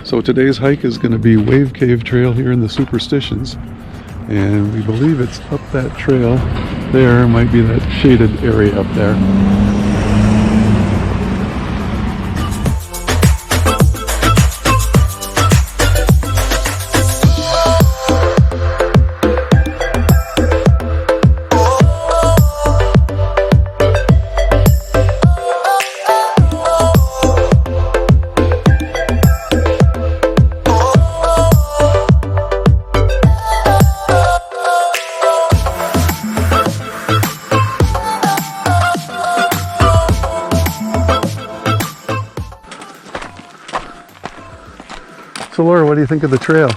So today's hike is going to be Wave Cave Trail here in the Superstitions, and we believe it's up that trail there. Might be that shaded area up there. So Laura, what do you think of the trail?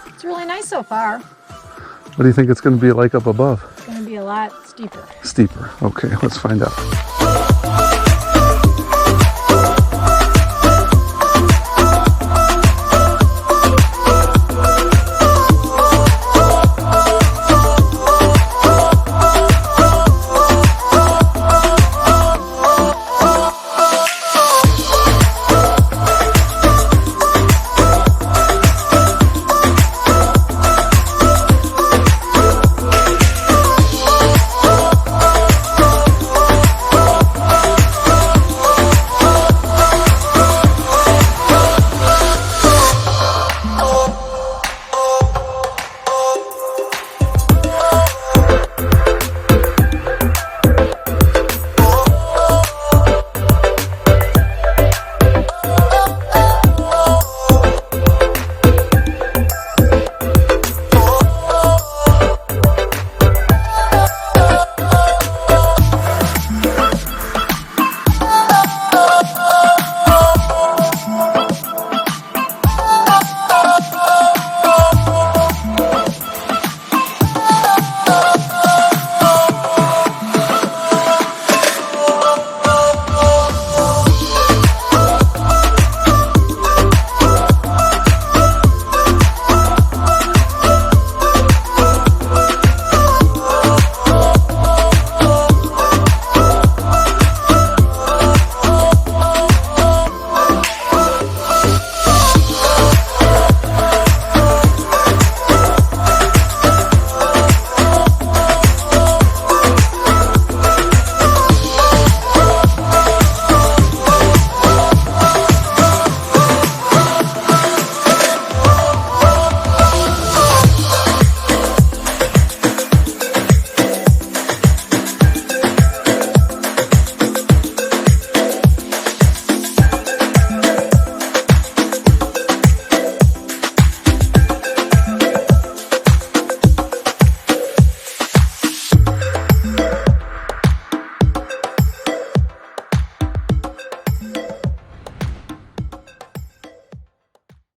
It's really nice so far. What do you think it's going to be like up above? It's going to be a lot steeper. Steeper. Okay, let's find out.